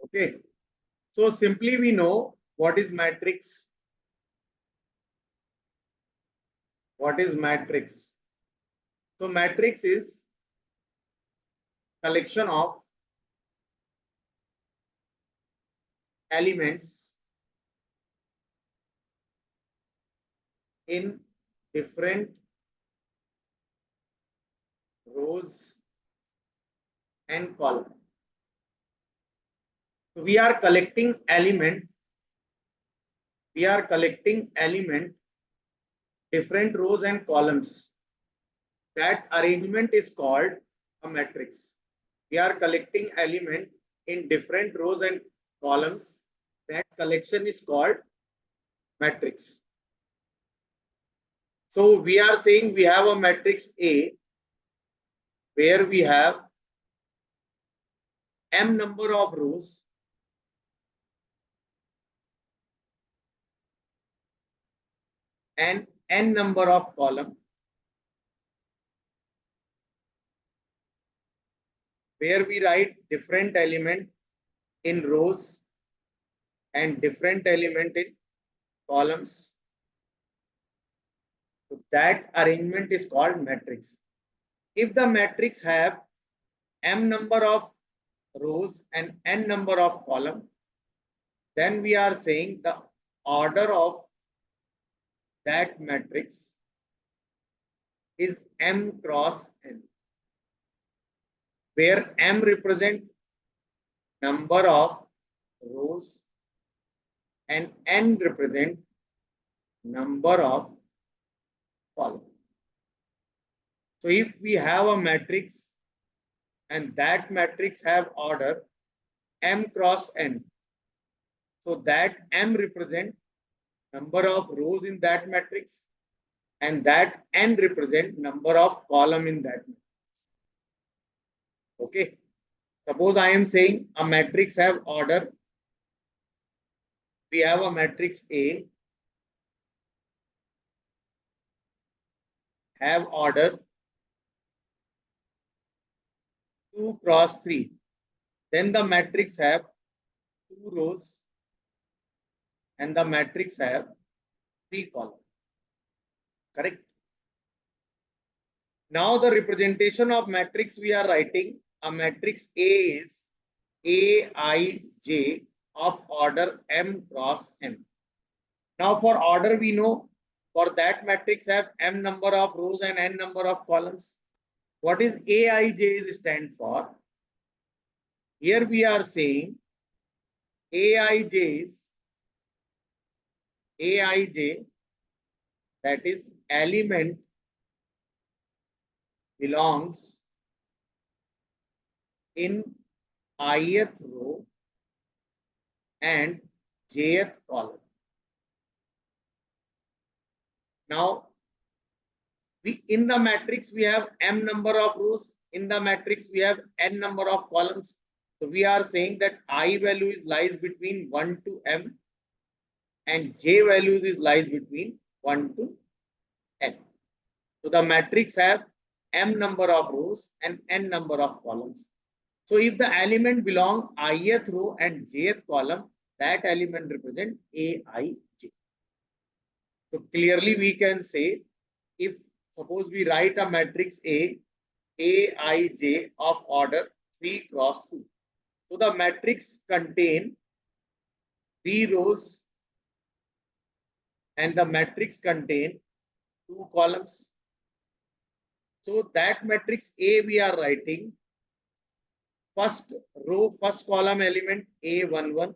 Okay. So simply we know what is matrix. What is matrix? So matrix is collection of elements in different rows and columns. So we are collecting element. We are collecting element different rows and columns. That arrangement is called a matrix. We are collecting element in different rows and columns. That collection is called matrix. So we are saying we have a matrix A where we have m number of rows and n number of columns, where we write different element in rows and different element in columns. So that arrangement is called matrix. If the matrix have m number of rows and n number of columns, then we are saying the order of that matrix is m cross n, where m represent number of rows and n represent number of columns. So if we have a matrix and that matrix have order m cross n, so that m represent number of rows in that matrix and that n represent number of column in that matrix. Okay. Suppose I am saying a matrix have order. We have a matrix A have order 2 cross 3. Then the matrix have 2 rows and the matrix have 3 columns. Correct? Now the representation of matrix we are writing a matrix A is Aij of order m cross n. Now for order we know for that matrix have m number of rows and n number of columns. What is Aij is stand for? Here we are saying Aij is Aij, that is element belongs in ith row and jth column. Now we in the matrix we have m number of rows, in the matrix we have n number of columns. So we are saying that I value is lies between 1 to m and j values is lies between 1 to n. So the matrix have m number of rows and n number of columns. So if the element belong ith row and jth column, that element represent Aij. So clearly we can say, if suppose we write a matrix A, Aij of order 3 cross 2. So the matrix contain 3 rows and the matrix contain 2 columns. So that matrix A we are writing first row, first column element A11,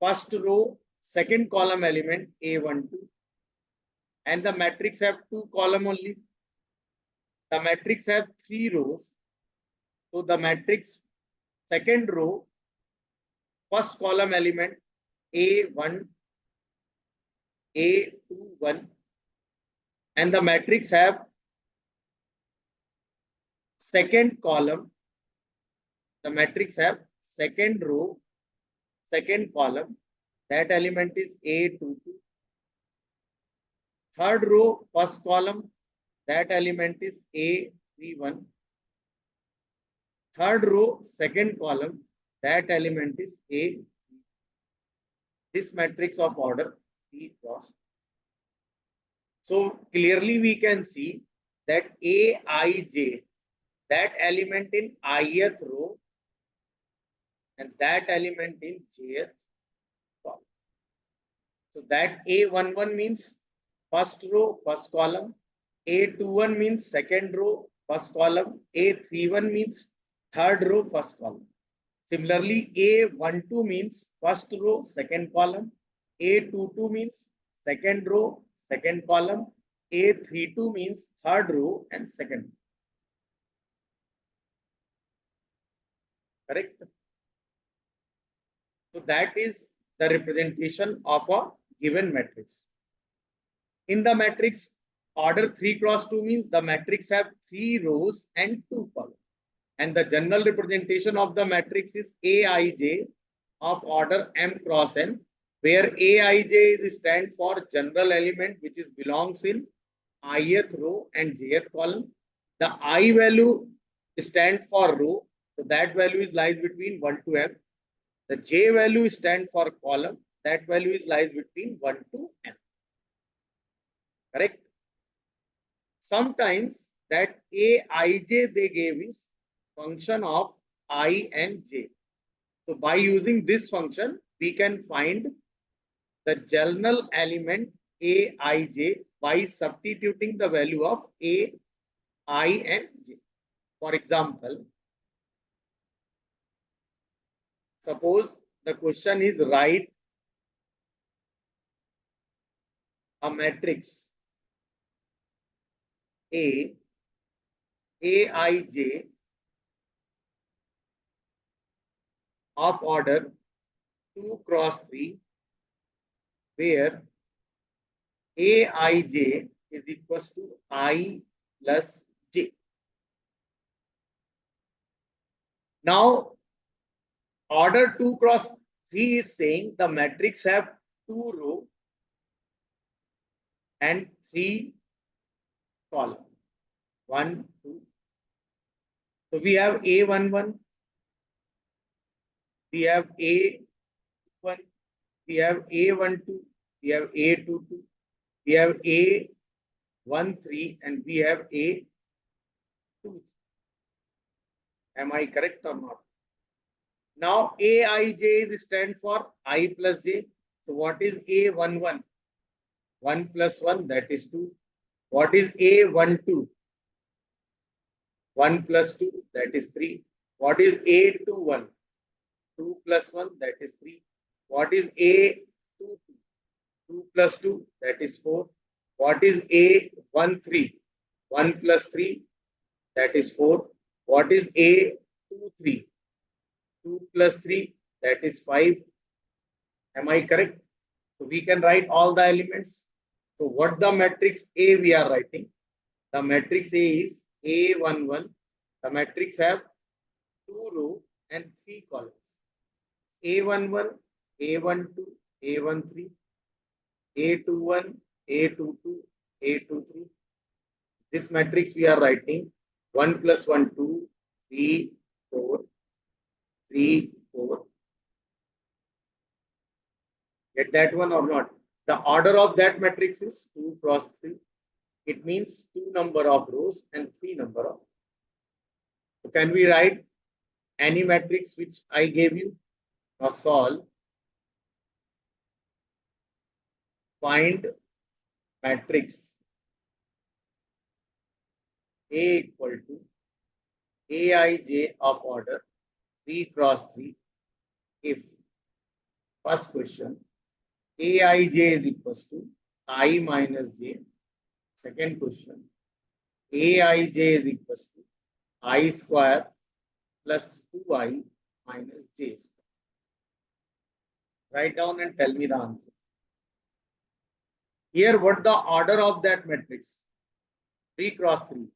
first row, second column element A12, and the matrix have 2 column only. The matrix have 3 rows. So the matrix second row, first column element A1, A21, and the matrix have second column. The matrix have second row, second column. That element is A22. Third row, first column. That element is A31. third row, second column, that element is A. This matrix of order 3 cross. So clearly we can see that Aij, that element in ith row and that element in jth column. So that A11 means first row, first column. A21 means second row, first column. A31 means third row, first column. Similarly, A12 means first row, second column. A22 means second row, second column. A32 means third row and second. Correct? So that is the representation of a given matrix. In the matrix, order 3 cross 2 means the matrix have 3 rows and 2 columns. And the general representation of the matrix is Aij of order m cross n, where Aij is stand for general element which is belongs in ith row and jth column. The I value stand for row, so that value is lies between 1 to m. The j value stand for column, that value is lies between 1 to n. Correct? Sometimes that Aij they gave is function of I and j. So by using this function, we can find the general element Aij by substituting the value of A, I and j. For example, suppose the question is write a matrix A, Aij of order 2 cross 3, where Aij is equals to I plus j. Now, order 2 cross 3 is saying the matrix have 2 row and 3 column. 1, 2. So we have A11, we have A1, we have A12, we have A22, we have A13, and we have A2. Am I correct or not? Now Aij is stand for I plus j. So what is A11? 1 plus 1, that is 2. What is A12? 1 plus 2, that is 3. What is A21? 2 plus 1, that is 3. What is A22? 2 plus 2, that is 4. What is A13? 1 plus 3, that is 4. What is A23? 2 plus 3, that is 5. Am I correct? So we can write all the elements. So what the matrix A we are writing? The matrix A is A11. The matrix have 2 row and 3 columns. A11, A12, A13, A21, A22, A23. This matrix we are writing 1 plus 1, 2, 3, 4, 3, 4. Get that one or not? The order of that matrix is 2 cross 3. It means 2 number of rows and 3 number of. So can we write any matrix which I gave you? Now solve. Find matrix A equal to Aij of order 3 cross 3 if first question Aij is equals to I minus j. Second question Aij is equals to I square plus 2i minus j square. Write down and tell me the answer. Here, what the order of that matrix? 3 cross 3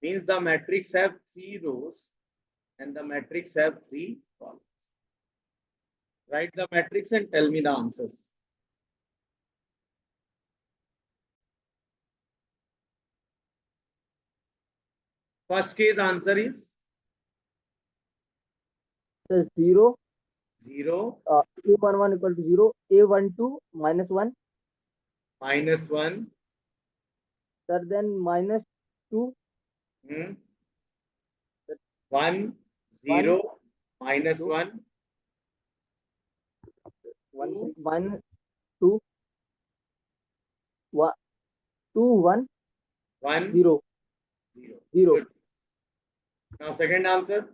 means the matrix have 3 rows and the matrix have 3 columns. Write the matrix and tell me the answers. First case answer is So 0. 0. A11 equal to 0. A12 minus 1. Minus 1. Sir, then minus 2. 1. 1. 0. Minus 0. 1. 1 2. 3 minus 2. 1 2 1 1. 0 0. 0. Good. Now second answer.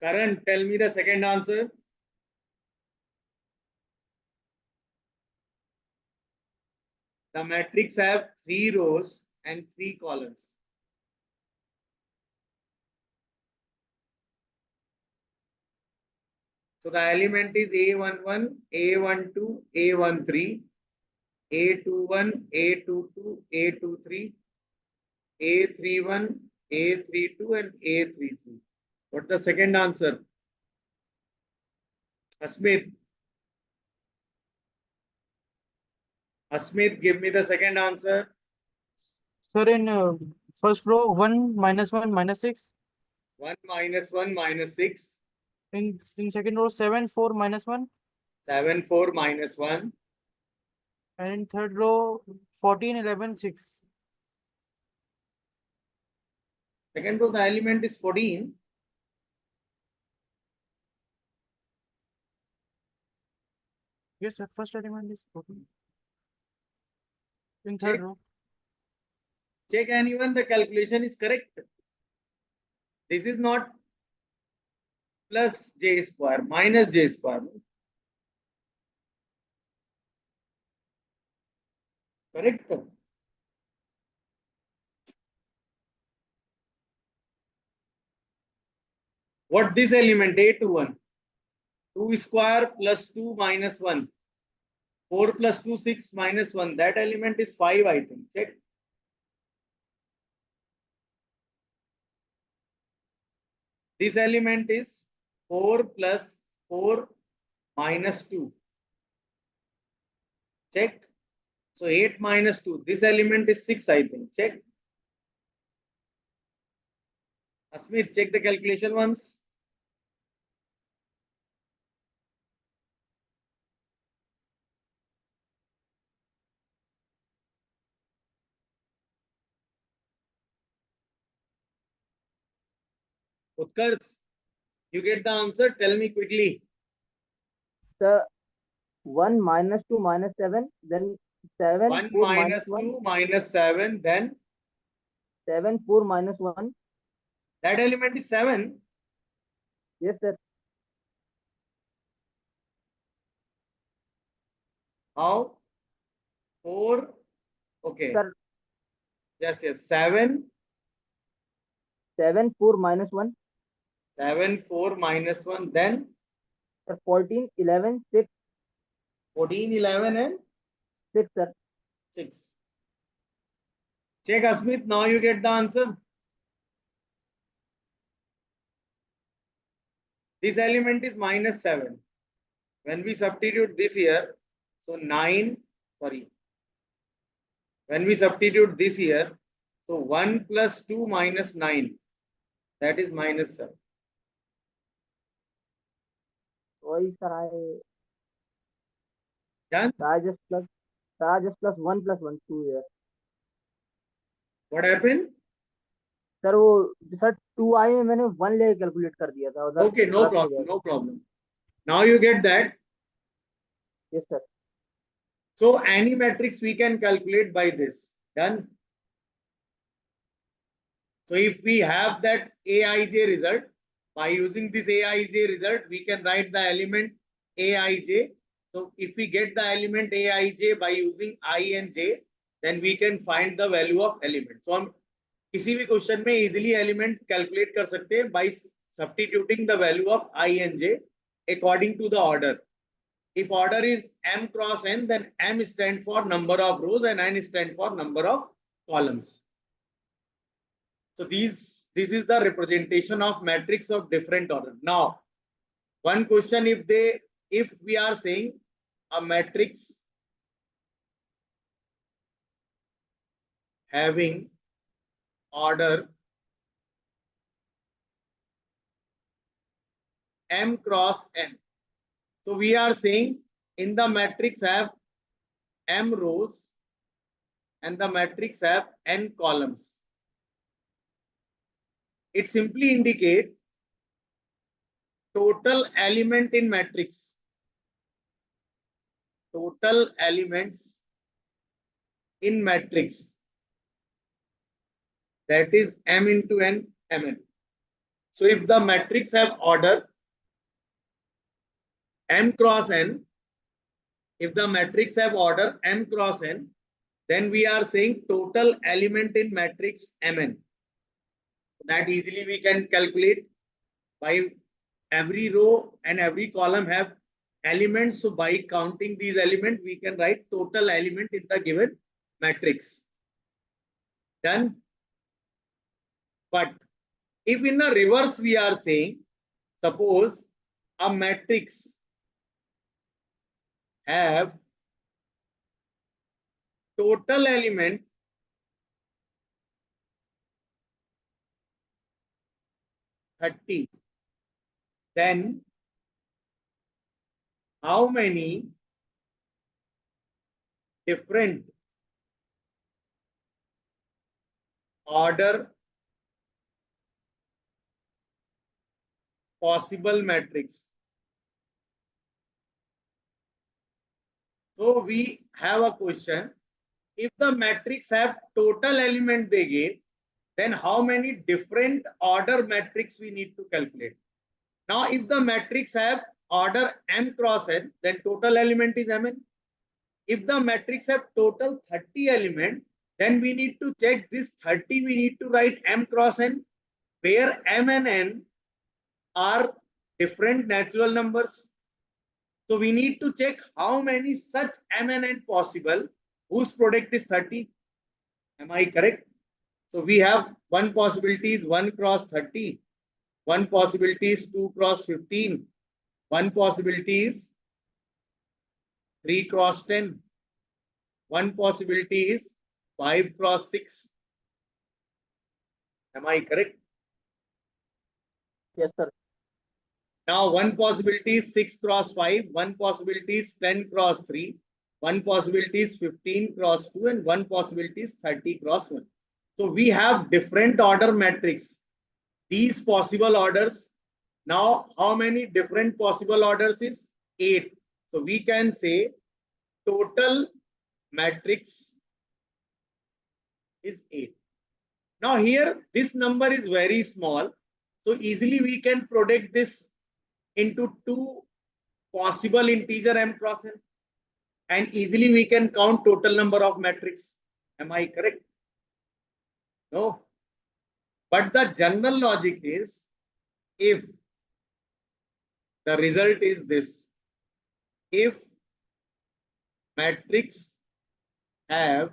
Karan, tell me the second answer. The matrix have 3 rows and 3 columns. So the element is A11, A12, A13, A21, A22, A23, A31, A32, and A33. What's the second answer? Asmit. Asmit, give me the second answer. Sir, in first row, 1 minus 1 minus 6. 1 minus 1 minus 6. In second row, 7 4 minus 1. 7 4 minus 1. And in third row, 14 11 6. Second row, the element is 14. Yes, sir. First element is 14. In Check. third row. Check anyone, the calculation is correct. This is not plus j square, minus j square. Correct? What this element? A21. 2 square plus 2 minus 1. 4 plus 2, 6 minus 1. That element is 5, I think. Check. This element is 4 plus 4 minus 2. Check. So 8 minus 2. This element is 6, I think. Check. Asmit, check the calculation once. Utkarsh, you get the answer? Tell me quickly. Sir, 1 minus 2 minus 7. Then 7 1 4 minus minus 1. 2 minus 7. Then 7 4 minus 1. that element is 7. Yes, sir. How? 4. Okay. Sir, Yes, yes. 7. 7 4 minus 1. 7 4 minus 1. Then Sir, 14 11 6. 14 11 and 6, sir. 6. Check Asmit. Now you get the answer. This element is minus 7. When we substitute this here, so 9, sorry. When we substitute this here, so 1 plus 2 minus 9, that is minus 7. Sorry, sir. Done? I just plus 1 plus 1 2 here. What happened? Sir वो sir 2 आई में मैंने 1 ले calculate कर दिया था उधर. Okay, no problem, no problem. Now you get that. Yes, sir. So any matrix we can calculate by this. Done. So if we have that Aij result, by using this Aij result, we can write the element Aij. So if we get the element Aij by using I and j, then we can find the value of element. So हम किसी भी question में easily element calculate कर सकते हैं by substituting the value of I and J according to the order. If order is m cross n, then m stand for number of rows and n stand for number of columns. So this is the representation of matrix of different order. Now, one question, if we are saying a matrix having order m cross n. So we are saying in the matrix have m rows and the matrix have n columns. It simply indicates total element in matrix. Total elements in matrix, that is m into n, mn. So if the matrix have order m cross n, if the matrix have order m cross n, then we are saying total element in matrix mn. That easily we can calculate by every row and every column have elements. So by counting these elements, we can write total element in the given matrix. Done. But if in the reverse we are saying, suppose a matrix have total element (30), then how many different order possible matrix? So we have a question. If the matrix have total element they gave, then how many different order matrix we need to calculate? Now, if the matrix have order m cross n, then total element is mn. If the matrix have total 30 element, then we need to check this 30, we need to write m cross n, where m and n are different natural numbers. So we need to check how many such m and n possible whose product is 30. Am I correct? So we have one possibility is 1 cross 30, one possibility is 2 cross 15, one possibility is 3 cross 10, one possibility is 5 cross 6. Am I correct? Yes, sir. Now one possibility is 6 cross 5, one possibility is 10 cross 3, one possibility is 15 cross 2, and one possibility is 30 cross 1. So we have different order matrix. These possible orders. Now, how many different possible orders is 8. So we can say total matrix is 8. Now here, this number is very small. So easily we can predict this into two possible integer m cross n. And easily we can count total number of matrix. Am I correct? No. But the general logic is, if the result is this, if matrix have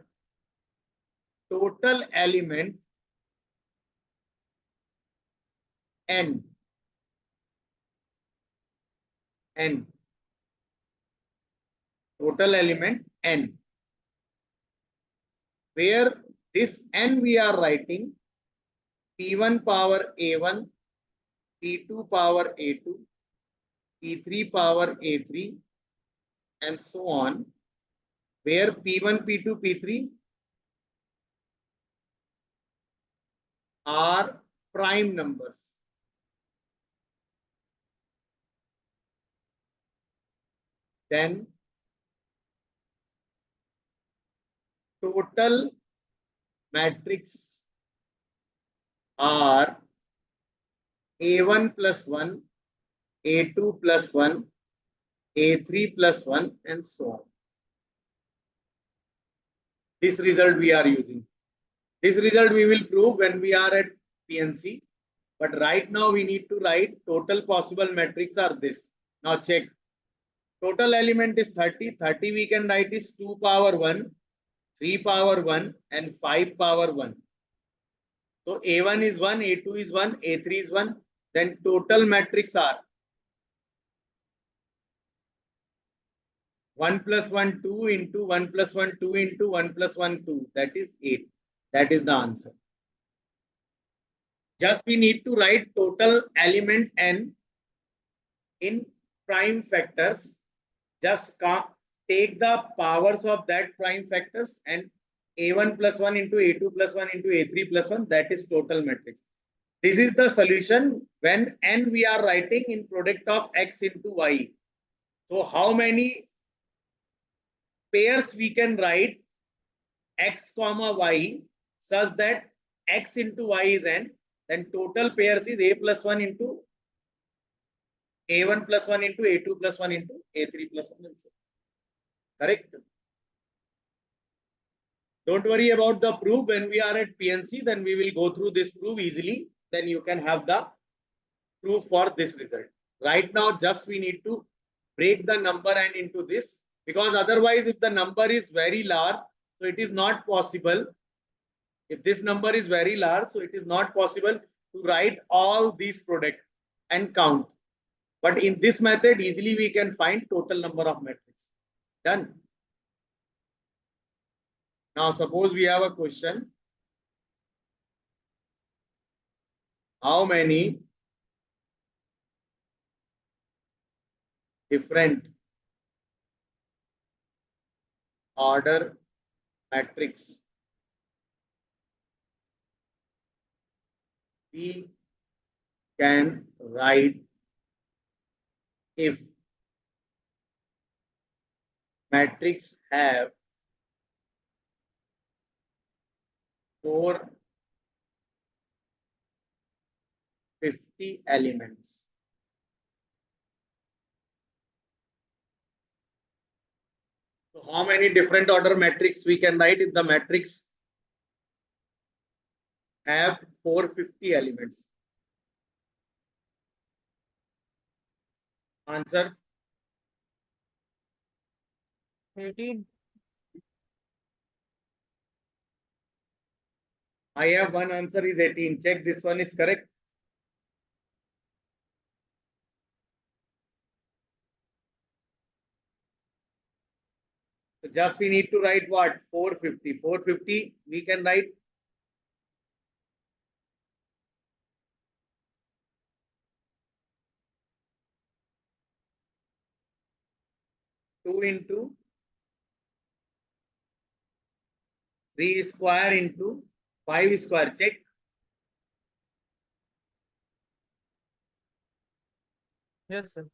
total element n, total element n, where this n we are writing p1 power a1, p2 power a2, p3 power a3, and so on, where p1, p2, p3 are prime numbers. Then total matrix are a1 plus 1, a2 plus 1, a3 plus 1, and so on. This result we are using. This result we will prove when we are at PNC. But right now we need to write total possible matrix are this. Now check. Total element is 30. 30 we can write is 2 power 1, 3 power 1, and 5 power 1. So A1 is 1, A2 is 1, A3 is 1. Then total matrix are 1 plus 1, 2 into 1 plus 1, 2 into 1 plus 1, 2. That is 8. That is the answer. Just we need to write total element n in prime factors. Just take the powers of that prime factors and a1 plus 1 into a2 plus 1 into a3 plus 1, that is total matrix. This is the solution when n we are writing in product of x into y. So how many pairs we can write x comma y such that x into y is n, then total pairs is a plus 1 into a1 plus 1 into a2 plus 1 into a3 plus 1. Correct? Don't worry about the proof. When we are at PNC, then we will go through this proof easily. Then you can have the proof for this result. Right now, just we need to break the number n into this, because otherwise, if the number is very large, so it is not possible. If this number is very large, so it is not possible to write all these products and count. But in this method, easily we can find total number of matrices. Done. Now, suppose we have a question. How many different order matrix we can write if matrix have 450 elements? So how many different order matrix we can write if the matrix have 450 elements? Answer. 18. I have one answer is 18. Check this one is correct. So just we need to write what? 450. 450 we can write 2 into 3 square into 5 square. Check. Yes, sir.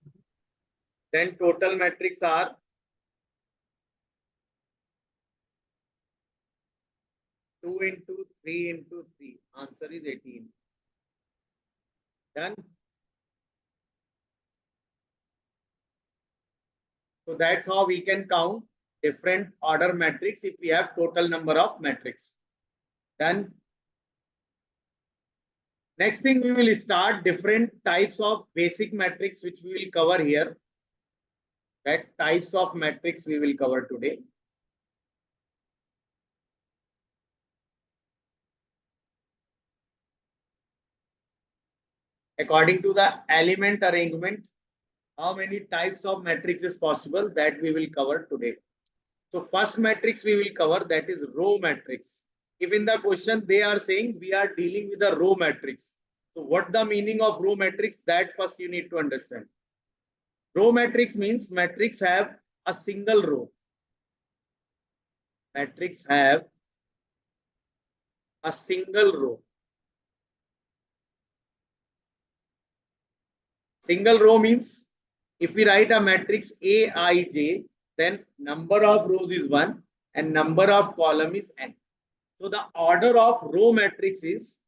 Then total matrix are 2 into 3 into 3. Answer is 18. Done. So that's how we can count different order matrix if we have total number of matrix. Done. Next thing, we will start different types of basic matrix which we will cover here. That types of matrix we will cover today. According to the element arrangement, how many types of matrix is possible, that we will cover today. So first matrix we will cover, that is row matrix. If in the question they are saying we are dealing with a row matrix. So what the meaning of row matrix, that first you need to understand. Row matrix means matrix have a single row. Matrix have a single row. Single row means if we write a matrix Aij, then number of rows is 1 and number of column is n. So the order of row matrix is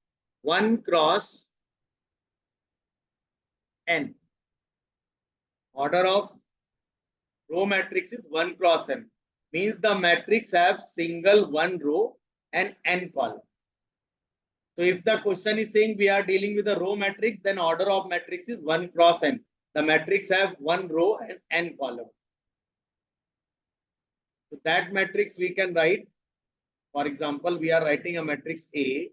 1 cross n. Order of row matrix is 1 cross n. Means the matrix have single 1 row and n column. So if the question is saying we are dealing with a row matrix, then order of matrix is 1 cross n. The matrix have 1 row and n column. So that matrix we can write. For example, we are writing a matrix A,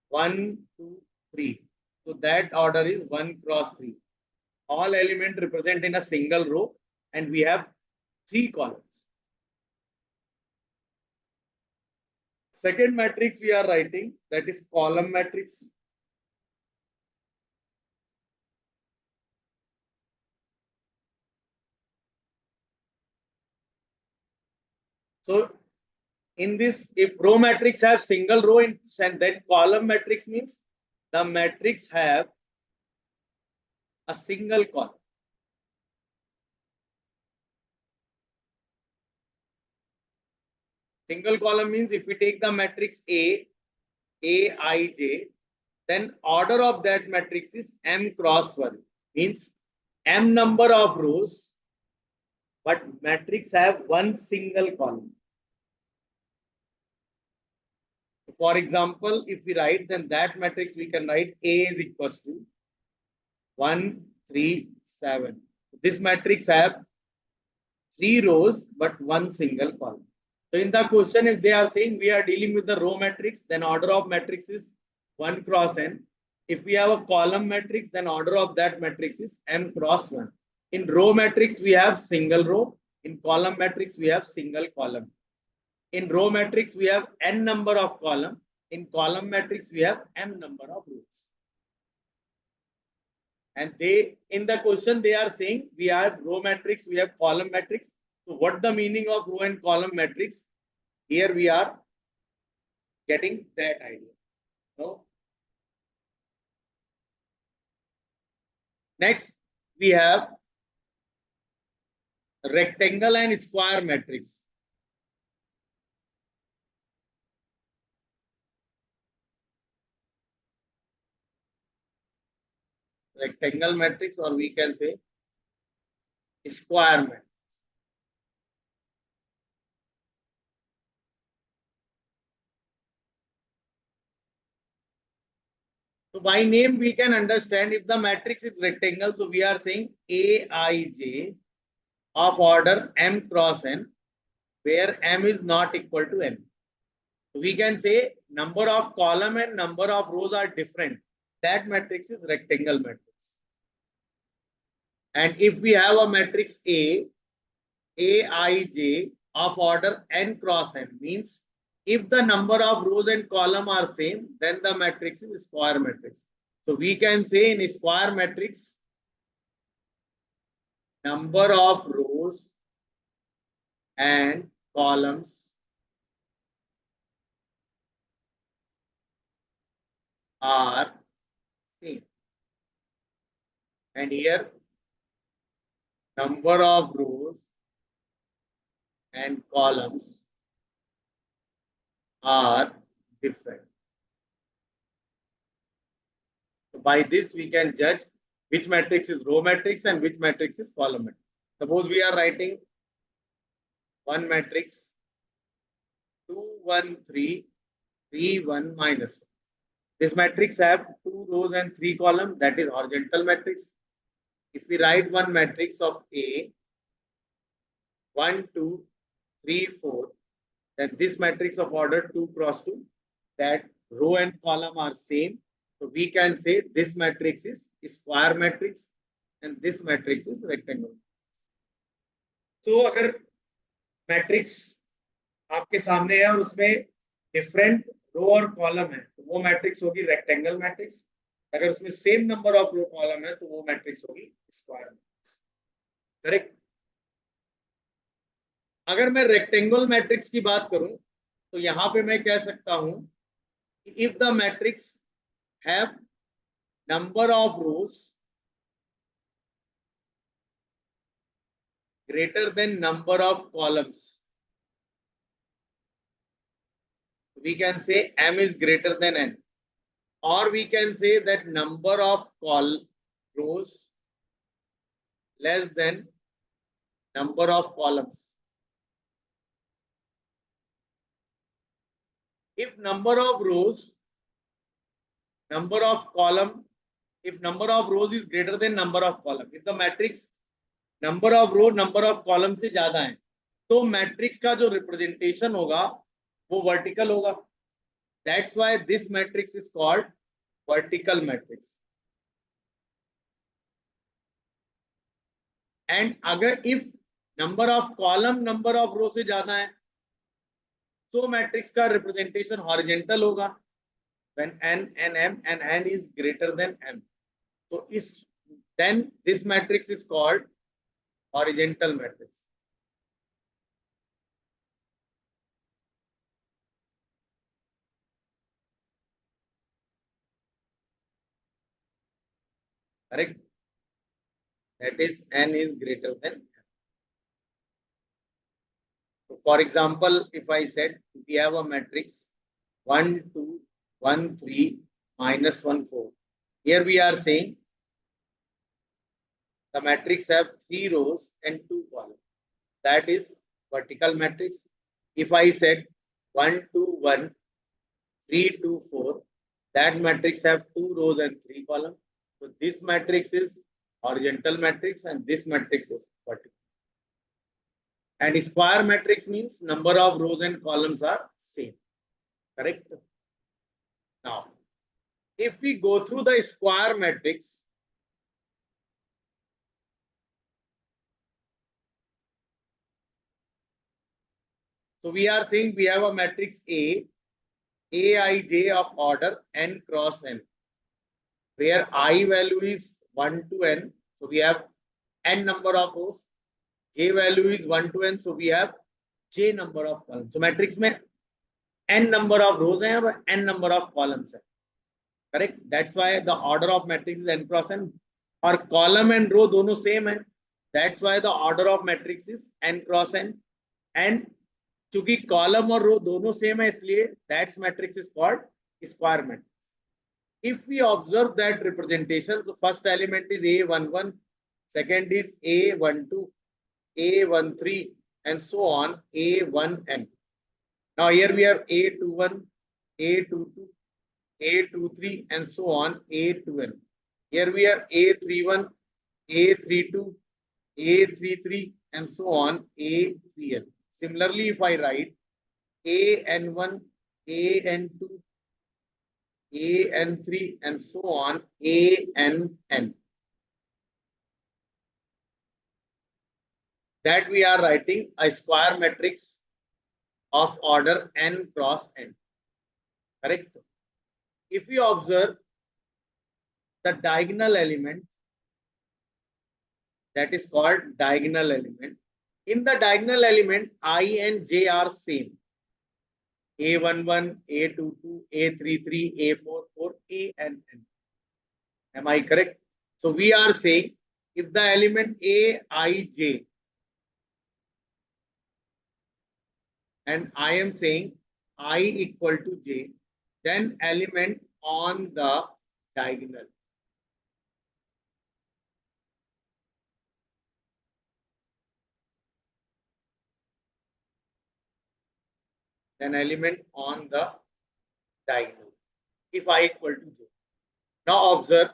1, 2, 3. So that order is 1 cross 3. All elements represent in a single row and we have 3 columns. Second matrix we are writing, that is column matrix. So in this, if row matrix have single row in, and then column matrix means the matrix have a single column. Single column means if we take the matrix Aij, then order of that matrix is m cross 1, means m number of rows, but matrix have one single column. For example, if we write, then that matrix we can write A is equals to 1, 3, 7. This matrix have 3 rows but one single column. So in the question, if they are saying we are dealing with the row matrix, then order of matrix is 1 cross n. If we have a column matrix, then order of that matrix is m cross 1. In row matrix, we have single row. In column matrix, we have single column. In row matrix, we have n number of column. In column matrix, we have m number of rows. And they, in the question, they are saying we have row matrix, we have column matrix. So what the meaning of row and column matrix? Here we are getting that idea. So next we have rectangle and square matrix. Rectangle matrix, or we can say square matrix. So by name we can understand if the matrix is rectangle, so we are saying Aij of order m cross n, where m is not equal to n. So we can say number of column and number of rows are different. That matrix is rectangle matrix. And if we have a matrix Aij of order n cross n, means if the number of rows and column are same, then the matrix is square matrix. So we can say in square matrix, number of rows and columns are same. And here, number of rows and columns are different. So by this, we can judge which matrix is row matrix and which matrix is column matrix. Suppose we are writing one matrix 2, 1, 3, 3, 1, minus 1. This matrix have 2 rows and 3 columns, that is horizontal matrix. If we write one matrix of A, 1, 2, 3, 4, then this matrix of order 2 cross 2, that row and column are same. So we can say this matrix is square matrix and this matrix is rectangle. So अगर matrix आपके सामने है और उसमें different row और column है, तो वो matrix होगी rectangle matrix. अगर उसमें same number of row column है, तो वो matrix होगी square matrix. Correct? अगर मैं rectangle matrix की बात करूं, तो यहां पे मैं कह सकता हूं कि if the matrix have number of rows greater than number of columns, we can say m is greater than n, or we can say that number of rows less than number of columns. If number of rows, number of column, if number of rows is greater than number of column, if the matrix number of row number of column से ज्यादा है, तो matrix का जो representation होगा वो vertical होगा. That's why this matrix is called vertical matrix. And अगर if number of column number of row से ज्यादा है, So मैट्रिक्स का रिप्रेजेंटेशन हॉरिजेंटल होगा when n and m and n is greater than m. So is then this matrix is called horizontal matrix. Correct? That is n is greater than m. So for example, if I said we have a matrix 1 2 1 3 minus 1 4. Here we are saying the matrix have 3 rows and 2 columns. That is vertical matrix. If I said 1 2 1 3 2 4, that matrix have 2 rows and 3 columns. So this matrix is horizontal matrix and this matrix is vertical. And square matrix means number of rows and columns are same. Correct? Now, if we go through the square matrix, so we are saying we have a matrix Aij of order n cross n, where I value is 1 to n. So we have n number of rows. J value is 1 to n. So we have j number of columns. So matrix में n number of rows हैं और n number of columns हैं. Correct? That's why the order of matrix is n cross n. और column and row दोनों same है. That's why the order of matrix is n cross n. And चूंकि column और row दोनों same है इसलिए that matrix is called square matrix. If we observe that representation, the first element is A11, second is A12, A13, and so on, A1n. Now here we have A21, A22, A23, and so on, A2n. Here we have A31, A32, A33, and so on, A3n. Similarly, if I write AN1, AN2, AN3, and so on, ANN, that we are writing a square matrix of order n cross n. Correct? If we observe the diagonal element, that is called diagonal element. In the diagonal element, I and j are same. A11, A22, A33, A44, ANN. Am I correct? So we are saying if the element Aij, and I am saying I equal to j, then element on the diagonal. Then element on the diagonal. If I equal to j. Now observe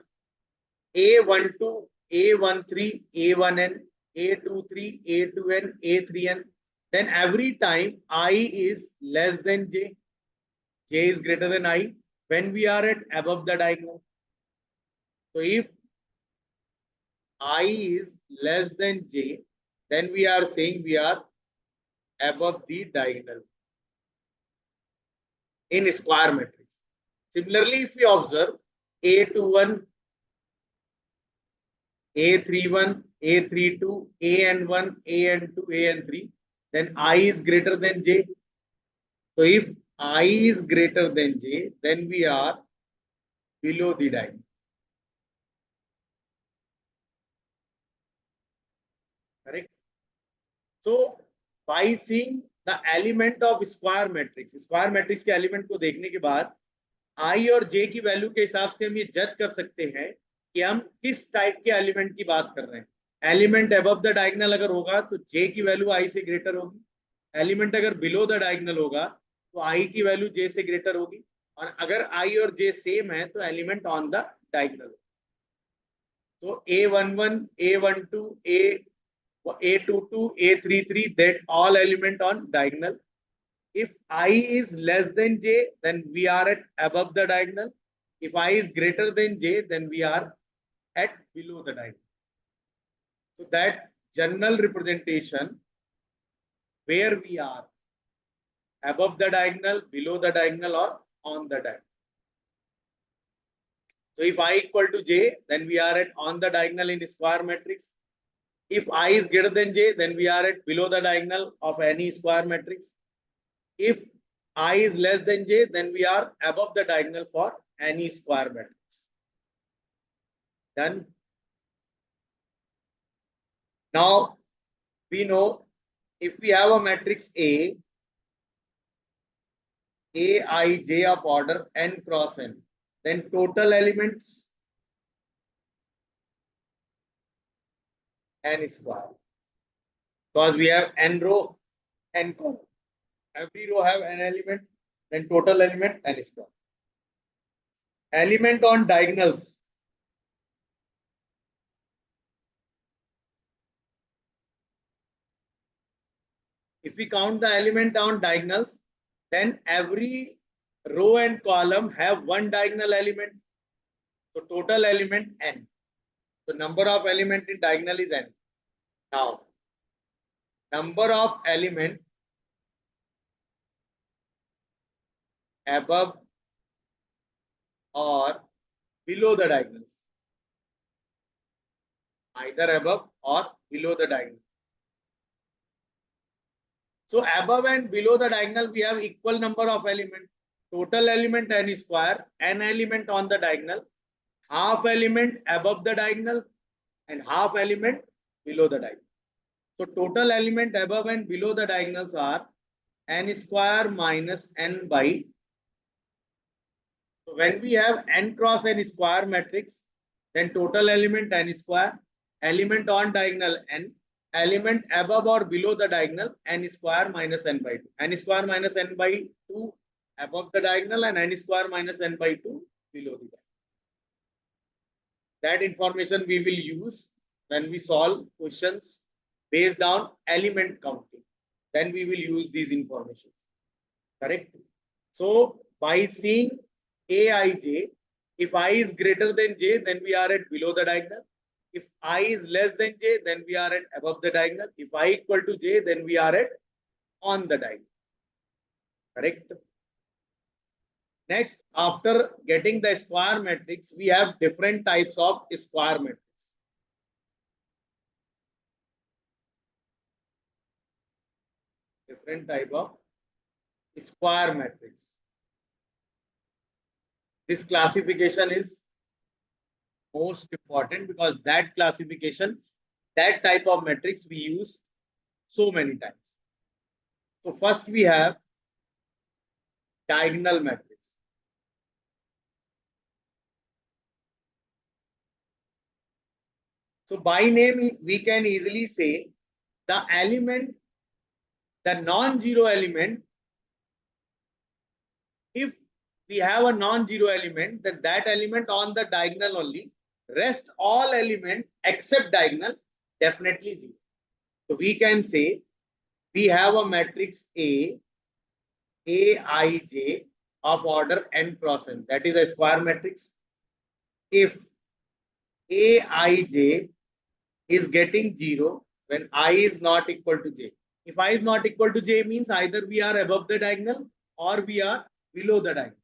A12, A13, A1n, A23, A2n, A3n. Then every time I is less than j, j is greater than I when we are at above the diagonal. So if I is less than j, then we are saying we are above the diagonal in square matrix. Similarly, if we observe A21, A31, A32, AN1, AN2, AN3, then I is greater than j. So if I is greater than j, then we are below the diagonal. Correct? So by seeing the element of square matrix के element को देखने के बाद I और j की value के हिसाब से हम ये जज कर सकते हैं कि हम किस टाइप के एलिमेंट की बात कर रहे हैं. एलिमेंट अबव द डायगोनल अगर होगा तो j की वैल्यू i से ग्रेटर होगी. एलिमेंट अगर बिलो द डायगोनल होगा तो i की वैल्यू j से ग्रेटर होगी. और अगर i और j सेम है तो एलिमेंट ऑन द डायगोनल. तो A11, A12, A22, A33, that all element on diagonal. If I is less than j, then we are at above the diagonal. If I is greater than j, then we are at below the diagonal. So that general representation where we are above the diagonal, below the diagonal, or on the diagonal. So if I equal to j, then we are at on the diagonal in the square matrix. If I is greater than j, then we are at below the diagonal of any square matrix. If I is less than j, then we are above the diagonal for any square matrix. Done. Now we know if we have a matrix A, Aij of order n cross n, then total elements n square. Because we have n row, n column. Every row have n element, then total element n square. Element on diagonals. If we count the element on diagonals, then every row and column have one diagonal element. So total element n. So number of element in diagonal is n. Now, number of element above or below the diagonals. Either above or below the diagonal. So above and below the diagonal, we have equal number of elements. Total element n square, n element on the diagonal, half element above the diagonal, and half element below the diagonal. So total element above and below the diagonals are n square minus n by. So when we have n cross n square matrix, then total element n square, element on diagonal n, element above or below the diagonal n square minus n by 2. N square minus n by 2 above the diagonal and n square minus n by 2 below the diagonal. That information we will use when we solve questions based on element counting. Then we will use these information. Correct? So by seeing Aij, if I is greater than j, then we are at below the diagonal. If I is less than j, then we are at above the diagonal. If I equal to j, then we are at on the diagonal. Correct? Next, after getting the square matrix, we have different types of square matrix. Different type of square matrix. This classification is most important because that classification, that type of matrix we use so many times. So first we have diagonal matrix. So by name we can easily say the element, the non-zero element, if we have a non-zero element, then that element on the diagonal only, rest all element except diagonal definitely zero. So we can say we have a matrix Aij of order n cross n, that is a square matrix. If Aij is getting 0 when I is not equal to j. If I is not equal to j means either we are above the diagonal or we are below the diagonal.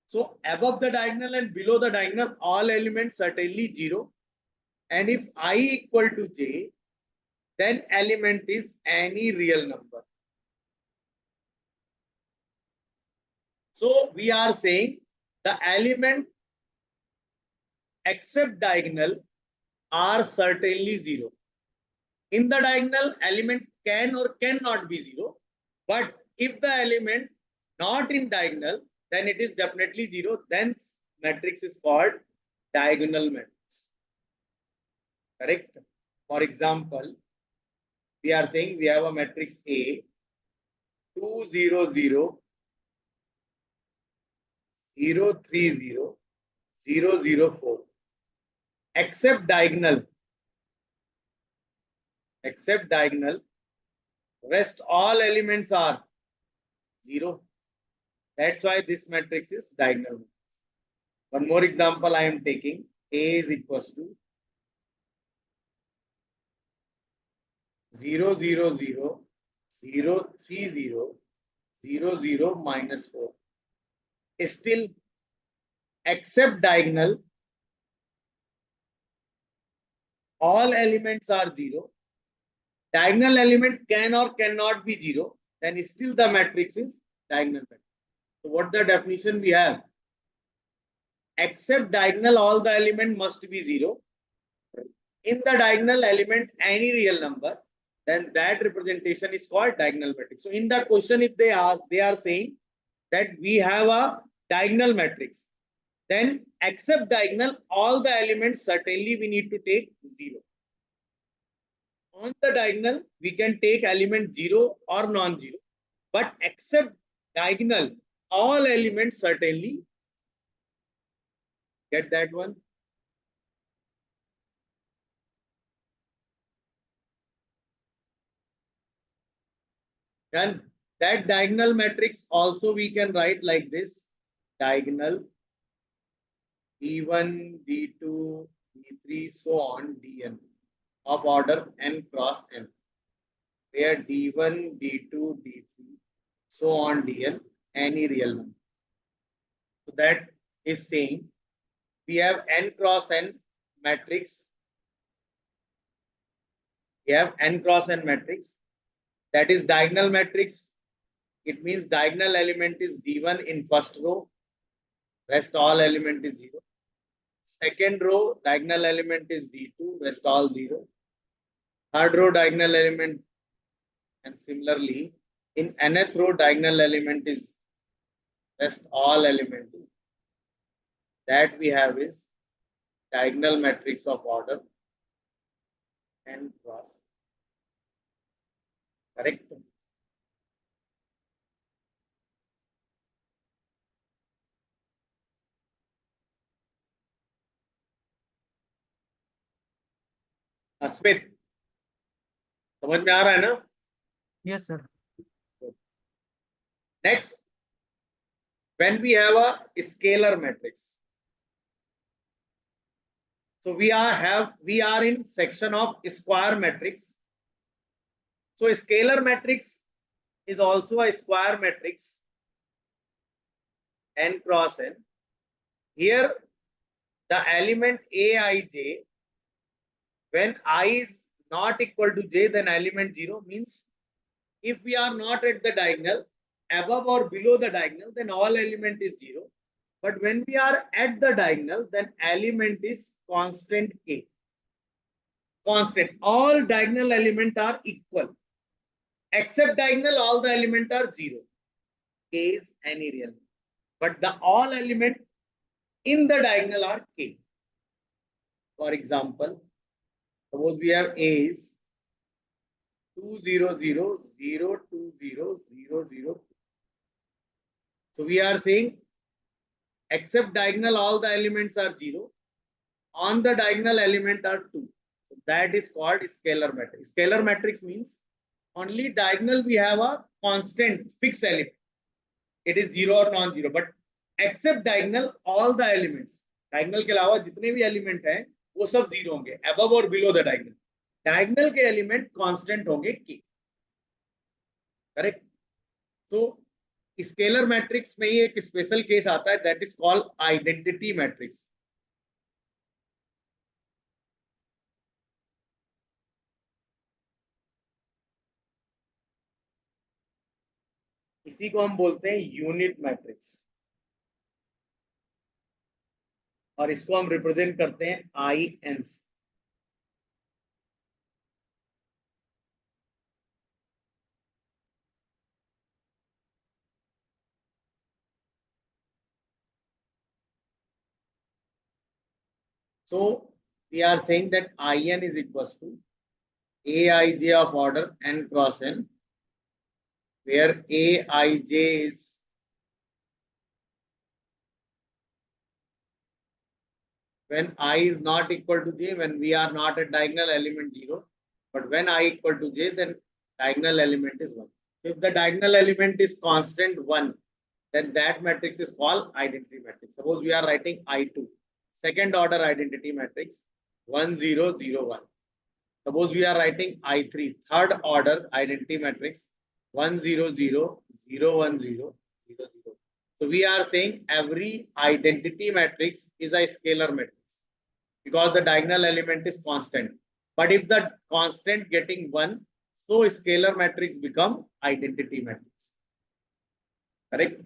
So above the diagonal and below the diagonal, all elements certainly 0. And if I equal to j, then element is any real number. So we are saying the element except diagonal are certainly 0. In the diagonal, element can or cannot be 0. But if the element not in diagonal, then it is definitely 0. Then matrix is called diagonal matrix. Correct? For example, we are saying we have a matrix A, 2 0 0 0 3 0 0 0 4. Except diagonal, rest all elements are 0. That's why this matrix is diagonal matrix. One more example I am taking. A is equals to 0 0 0 0 3 0 0, 0, minus 4. Still, except diagonal, all elements are 0. Diagonal element can or cannot be 0. Then still the matrix is diagonal matrix. So what the definition we have? Except diagonal, all the element must be 0. In the diagonal element, any real number, then that representation is called diagonal matrix. So in the question, if they are saying that we have a diagonal matrix, then except diagonal, all the elements certainly we need to take 0. On the diagonal, we can take element 0 or non-zero, but except diagonal, all elements certainly get that one. Then that diagonal matrix also we can write like this: diagonal D1, D2, D3, so on, Dn of order n cross n, where D1, D2, D3, so on, Dn, any real number. So that is saying we have n cross n matrix. We have n cross n matrix. That is diagonal matrix. It means diagonal element is D1 in first row. Rest all element is 0. Second row, diagonal element is D2. Rest all 0. Third row, diagonal element, and similarly in nth row, diagonal element is rest all element. That we have is diagonal matrix of order n cross. Correct? Asmit समझ में आ रहा है ना? Yes, sir. Next, when we have a scalar matrix, so we are in section of square matrix. So scalar matrix is also a square matrix, n cross n. Here the element aij, when I is not equal to j, then element 0 means if we are not at the diagonal, above or below the diagonal, then all element is 0. But when we are at the diagonal, then element is constant k. Constant. All diagonal elements are equal. Except diagonal, all the elements are 0. K is any real. But the all element in the diagonal are k. For example, suppose we have A is 2 0 0 0 2 0 0 0. So we are saying except diagonal, all the elements are 0. On the diagonal element are 2. So that is called scalar matrix. Scalar matrix means only diagonal we have a constant fixed element. It is 0 or non-zero. But except diagonal, all the elements, diagonal के अलावा जितने भी element हैं वो सब 0 होंगे above और below the diagonal. Diagonal के एलिमेंट कांस्टेंट होंगे k. करेक्ट? तो स्केलर मैट्रिक्स में ही एक स्पेशल केस आता है, that is called identity matrix. इसी को हम बोलते हैं यूनिट मैट्रिक्स और इसको हम रिप्रेजेंट करते हैं IN से. So we are saying that IN is equals to Aij of order n cross n, where Aij is when I is not equal to j, when we are not at diagonal element 0, but when I equal to j, then diagonal element is 1. If the diagonal element is constant 1, then that matrix is called identity matrix. Suppose we are writing I2, second order identity matrix, 1 0 0 1. Suppose we are writing I3, third order identity matrix, 1 0 0 0, 1, 0, 0, 0. So we are saying every identity matrix is a scalar matrix because the diagonal element is constant. But if the constant getting 1, so scalar matrix become identity matrix. Correct?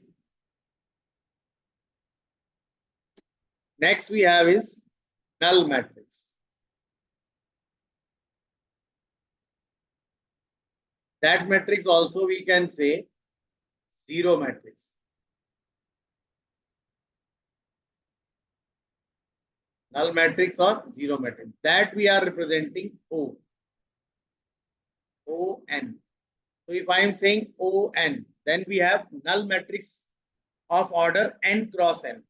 Next we have is null matrix. That matrix also we can say zero matrix. Null matrix or zero matrix. That we are representing O. O-N. So if I am saying O-N, then we have null matrix of order n cross n.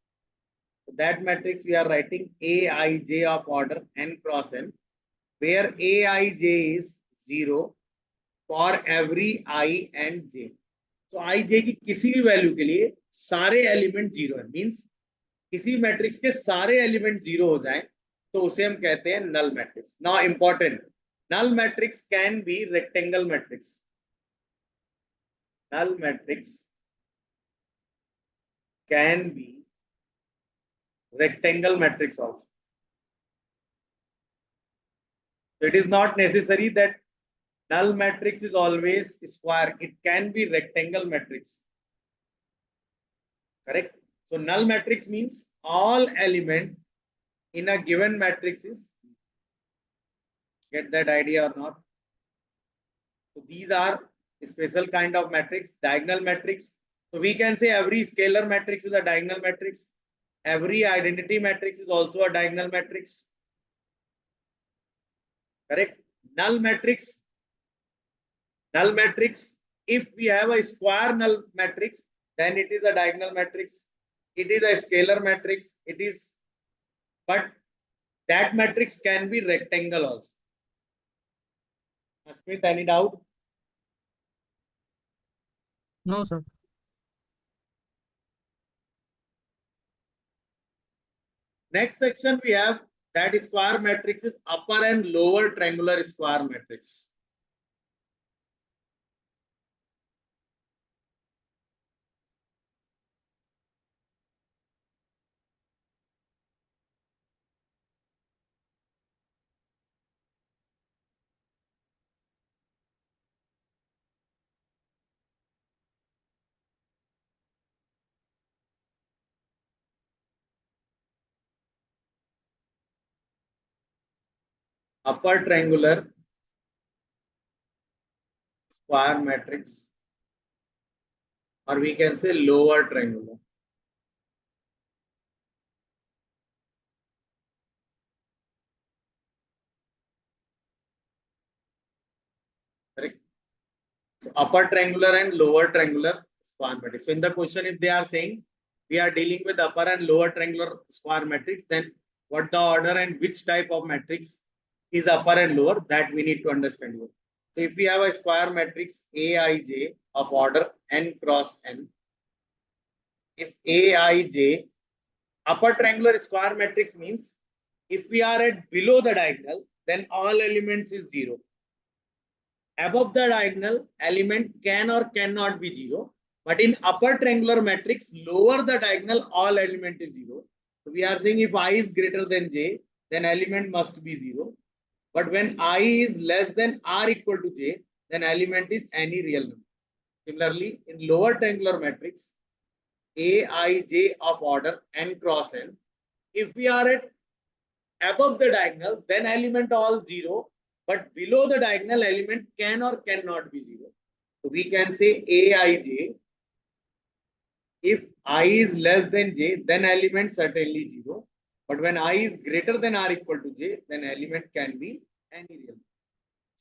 So that matrix we are writing Aij of order n cross n, where Aij is 0 for every I and j. तो आई जे की किसी भी value के लिए सारे element zero है, means किसी matrix के सारे एलिमेंट जीरो हो जाएं तो उसे हम कहते हैं null matrix. Now important, null matrix can be rectangle matrix. Null matrix can be rectangle matrix also. So it is not necessary that null matrix is always square. It can be rectangle matrix. Correct? So null matrix means all element in a given matrix is. Get that idea or not? So these are special kind of matrix, diagonal matrix. So we can say every scalar matrix is a diagonal matrix. Every identity matrix is also a diagonal matrix. Correct? Null matrix. Null matrix. If we have a square null matrix, then it is a diagonal matrix. It is a scalar matrix. It is, but that matrix can be rectangle also. Asmit, any doubt? No, sir. Next section we have that square matrix is upper and lower triangular square matrix. Upper triangular square matrix, or we can say lower triangular. Correct? So upper triangular and lower triangular square matrix. So in the question, if they are saying we are dealing with upper and lower triangular square matrix, then what the order and which type of matrix is upper and lower, that we need to understand here. So if we have a square matrix Aij of order n cross n, if Aij upper triangular square matrix means if we are at below the diagonal, then all elements is 0. Above the diagonal, element can or cannot be 0. But in upper triangular matrix, lower the diagonal, all element is 0. So we are saying if I is greater than j, then element must be 0. But when I is less than or equal to j, then element is any real number. Similarly, in lower triangular matrix, Aij of order n cross n, if we are at above the diagonal, then element all 0. But below the diagonal, element can or cannot be 0. So we can say Aij. If I is less than j, then element certainly 0. But when I is greater than or equal to j, then element can be any real.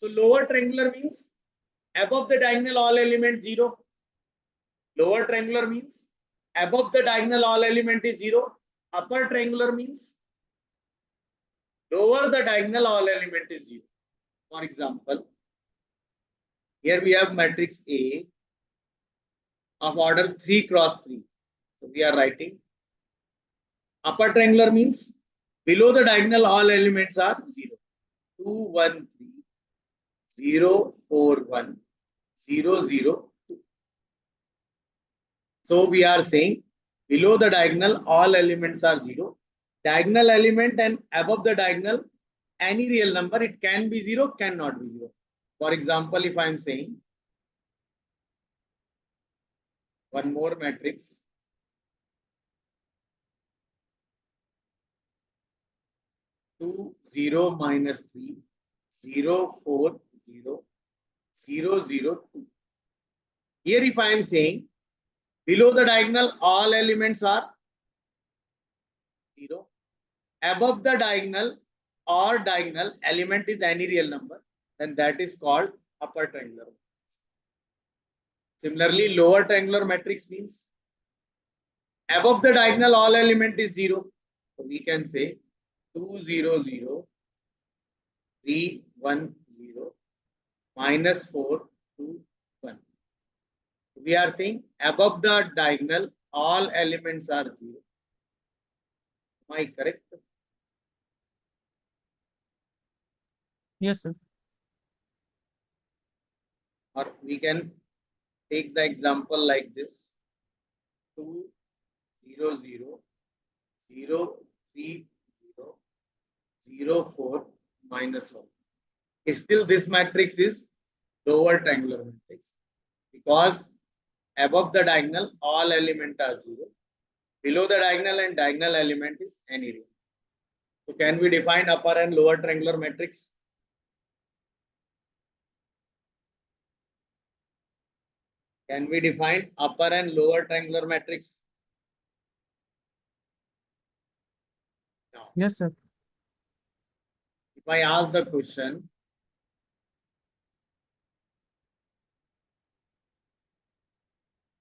So lower triangular means above the diagonal all element 0. Lower triangular means above the diagonal all element is 0. Upper triangular means lower the diagonal all element is 0. For example, here we have matrix A of order 3 cross 3. So we are writing upper triangular means below the diagonal all elements are 0. 2, 1, 3, 0, 4, 1, 0, 0, 2. So we are saying below the diagonal, all elements are 0. Diagonal element and above the diagonal, any real number, it can be 0, cannot be 0. For example, if I am saying one more matrix, 2, 0, minus 3, 0, 4, 0, 0, 0, 2. Here if I am saying below the diagonal, all elements are 0. Above the diagonal or diagonal element is any real number, then that is called upper triangular. Similarly, lower triangular matrix means above the diagonal all element is 0. So we can say 2, 0, 0, 3, 1, 0, minus 4, 2, 1. We are saying above the diagonal all elements are 0. Am I correct? Yes, sir. Or we can take the example like this: 2, 0, 0, 0, 3, 0, 0, 4, minus 1. Still, this matrix is lower triangular matrix because above the diagonal all elements are 0. Below the diagonal and diagonal element is any real. So can we define upper and lower triangular matrix? Can we define upper and lower triangular matrix? Now, Yes, sir. if I ask the question,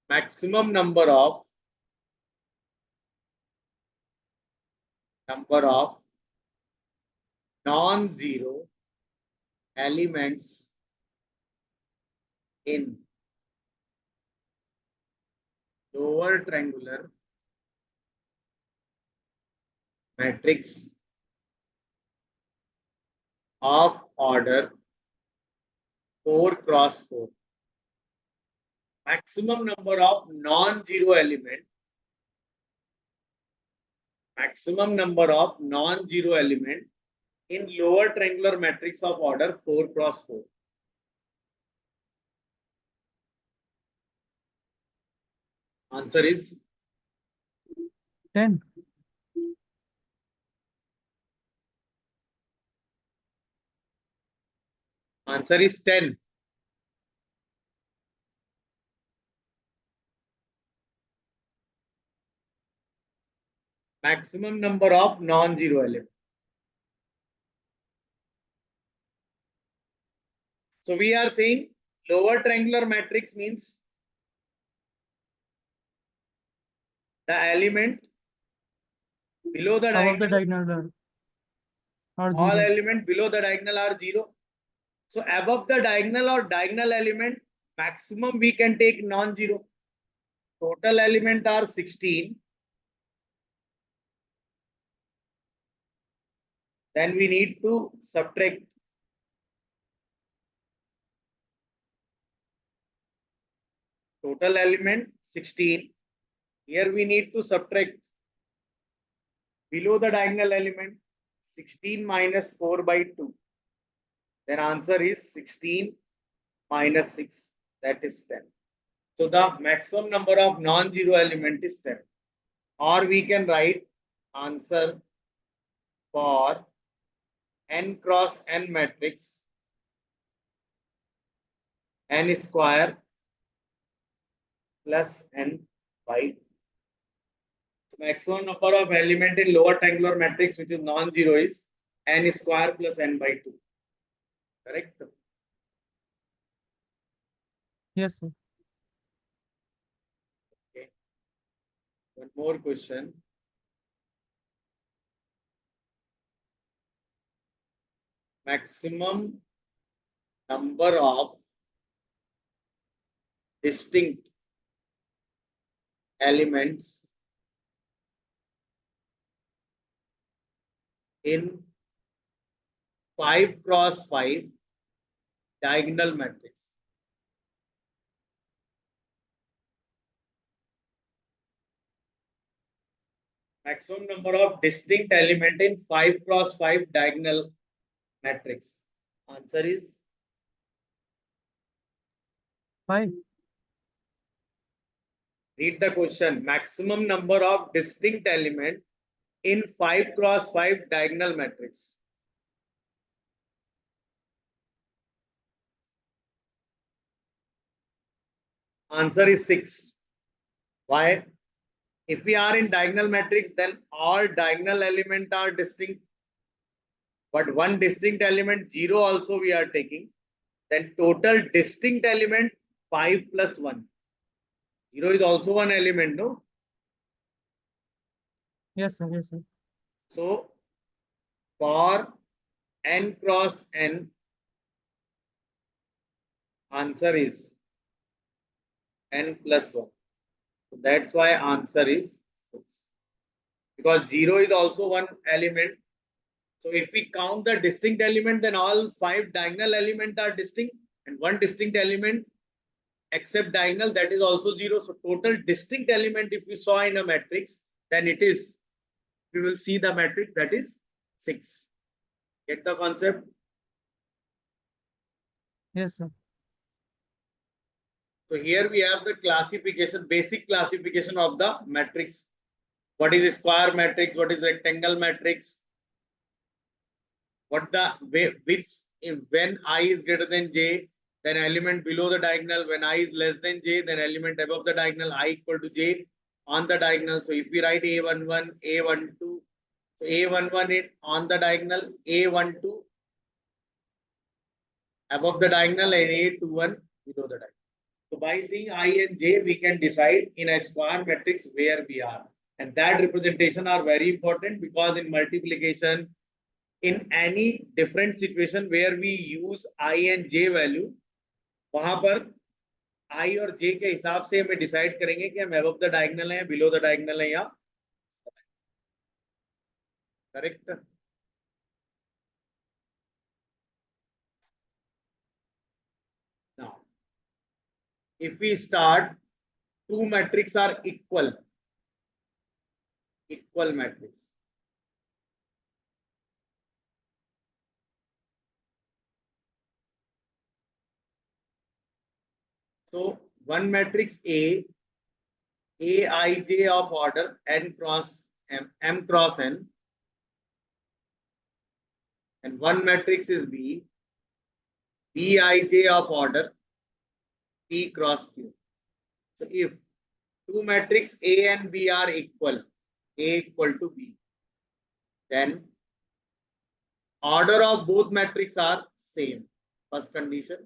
maximum number of non-zero elements in lower triangular matrix of order 4 cross 4. Maximum number of non-zero element. Maximum number of non-zero element in lower triangular matrix of order 4 cross 4. Answer is 10. Answer is 10. Maximum number of non-zero element. So we are saying lower triangular matrix means the element below the Above the diagonal, diagonal or all 0. element below the diagonal are 0. So above the diagonal or diagonal element, maximum we can take non-zero. Total element are 16. Then we need to subtract total element 16. Here we need to subtract below the diagonal element 16 minus 4 by 2. Then answer is 16 minus 6, that is 10. So the maximum number of non-zero element is 10. Or we can write answer for n cross n matrix n square plus n by 2. So maximum number of element in lower triangular matrix which is non-zero is n square plus n by 2. Correct? Yes, sir. Okay. One more question. Maximum number of distinct elements in 5 cross 5 diagonal matrix. maximum number of distinct element in 5 cross 5 diagonal matrix. Answer is 5. read the question. Maximum number of distinct element in 5 cross 5 diagonal matrix. Answer is 6. Why? If we are in diagonal matrix, then all diagonal elements are distinct. But one distinct element 0 also we are taking. Then total distinct element 5 plus 1. 0 is also one element, no? Yes, sir. Yes, sir. So for n cross n, answer is n plus 1. So that's why answer is 6. Because 0 is also one element. So if we count the distinct element, then all 5 diagonal elements are distinct, and one distinct element except diagonal, that is also 0. So total distinct element, if we saw in a matrix, then it is, we will see the matrix, that is 6. Get the concept? Yes, sir. So here we have the classification, basic classification of the matrix. What is a square matrix? What is rectangle matrix? What the way, which, when I is greater than j, then element below the diagonal. When I is less than j, then element above the diagonal, I equal to j on the diagonal. So if we write a11, a12, so a11 is on the diagonal, a12 above the diagonal, and a21 below the diagonal. So by seeing I and j, we can decide in a square matrix where we are. And that representation are very important, because in multiplication, in any different situation where we use I and j value, वहां पर I और j के हिसाब से हमें decide करेंगे कि हम above the diagonal है, below the diagonal है, या correct. Now if we start, two matrices are equal matrix. So one matrix A, Aij of order n cross m cross n, and one matrix is B, Bij of order P cross Q. So if two matrices A and B are equal, A equal to B, then order of both matrices are same. First condition,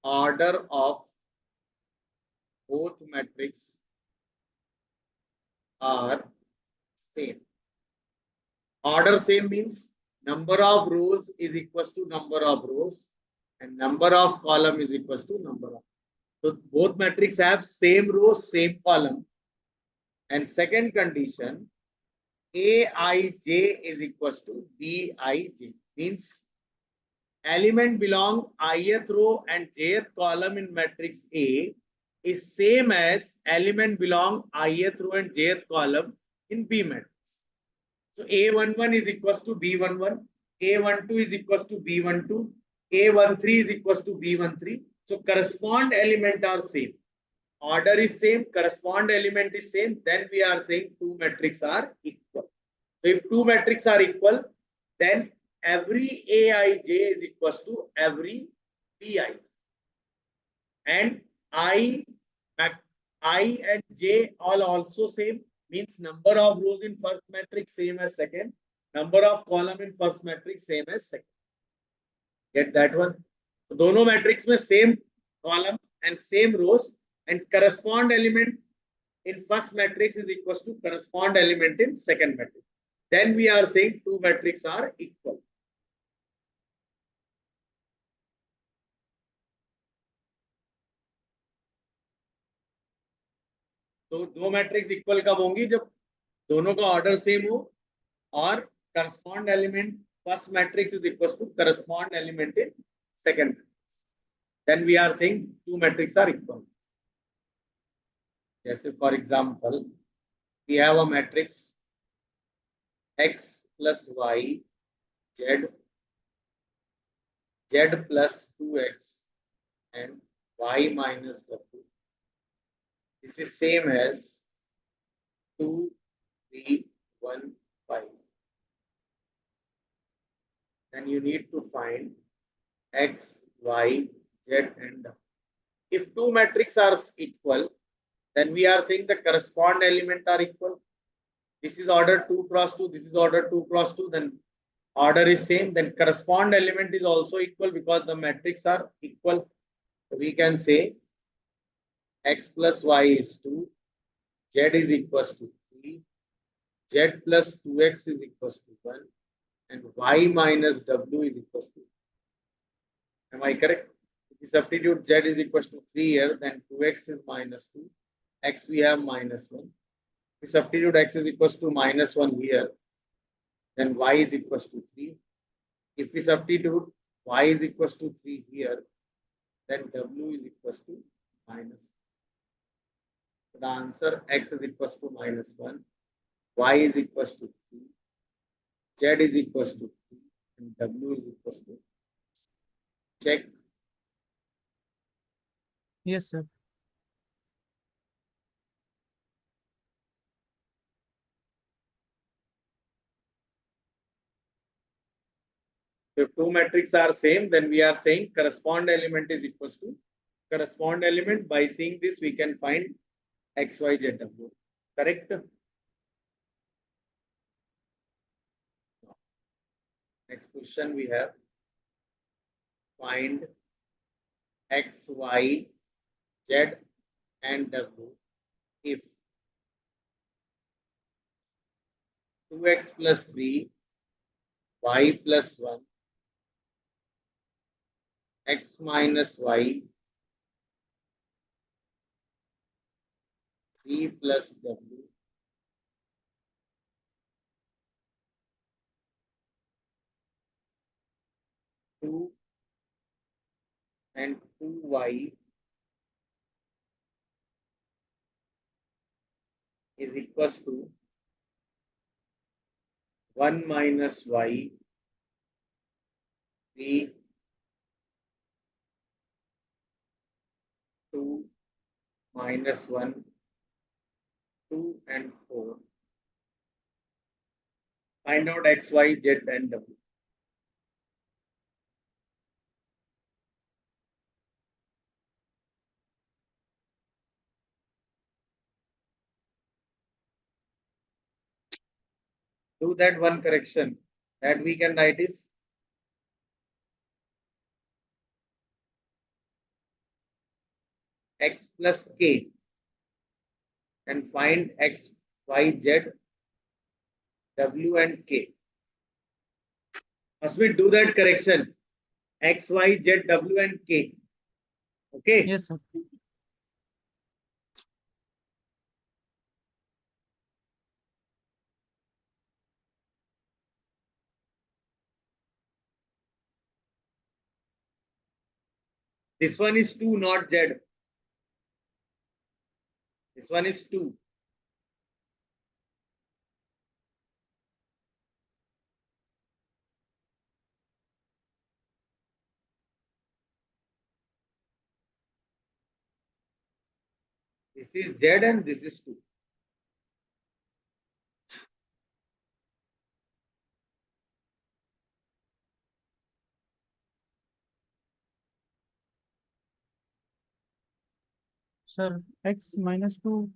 order of both matrices are same. Order same means number of rows is equals to number of rows, and number of column is equals to number of. So both matrices have same row, same column. And second condition, Aij is equals to Bij, means element belong ith row and jth column in matrix A is same as element belong ith row and jth column in B matrix. So A11 is equals to B11, A12 is equals to B12, A13 is equals to B13. So correspond element are same. Order is same, correspond element is same, then we are saying two matrices are equal. So if two matrices are equal, then every Aij is equals to every Bi. And I and J all also same, means number of rows in first matrix same as second, number of column in first matrix same as second. Get that one? So दोनों matrix में same column and same rows, and correspond element in first matrix is equals to correspond element in second matrix. Then we are saying two matrices are equal. तो दो matrix equal कब होंगी? जब दोनों का order same हो और correspond element first matrix is equal to correspond element in second. Then we are saying two matrix are equal. जैसे for example we have a matrix x plus y, z, z plus 2x, and y minus w. This is same as 2, 3, 1, 5. Then you need to find x, y, z, and w. If two matrices are equal, then we are saying the corresponding element are equal. This is order 2 cross 2, this is order 2 cross 2, then order is same, then corresponding element is also equal because the matrices are equal. So we can say x plus y is 2, z is equals to 3, z plus 2x is equals to 1, and y minus w is equals to 1. Am I correct? If you substitute z is equals to 3 here, then 2x is minus 2, x we have minus 1. If you substitute x is equals to minus 1 here, then y is equals to 3. If we substitute y is equals to 3 here, then w is equals to minus. So the answer x is equals to minus 1, y is equals to 3, z is equals to 3, and w is equals to. Check. Yes, sir. If two matrices are same, then we are saying corresponding element is equals to corresponding element. By seeing this, we can find x, y, z, w. Correct? Next question we have, find x, y, z, and w if 2x plus 3, y plus 1, x minus y, 3 plus w, 2 and 2y is equals to 1 minus y, 3, 2 minus 1, 2 and 4. Find out x, y, z, and w. Do that one correction that we can write is x plus k, and find x, y, z, w, and k. Must we do that correction? X, y, z, w, and k. Okay. Yes, sir. This one is 2, not z. This one is 2. This is z and this is 2. Sir, x minus 2,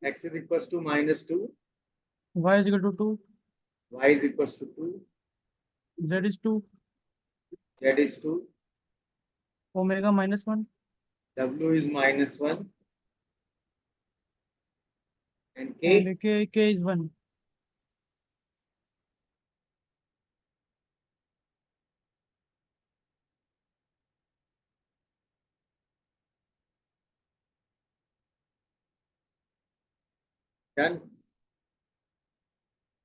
X is equals to minus 2, y is equal to 2, y is equals to 2, z is 2, z is 2, omega minus 1, w is minus 1, and and k is 1. done.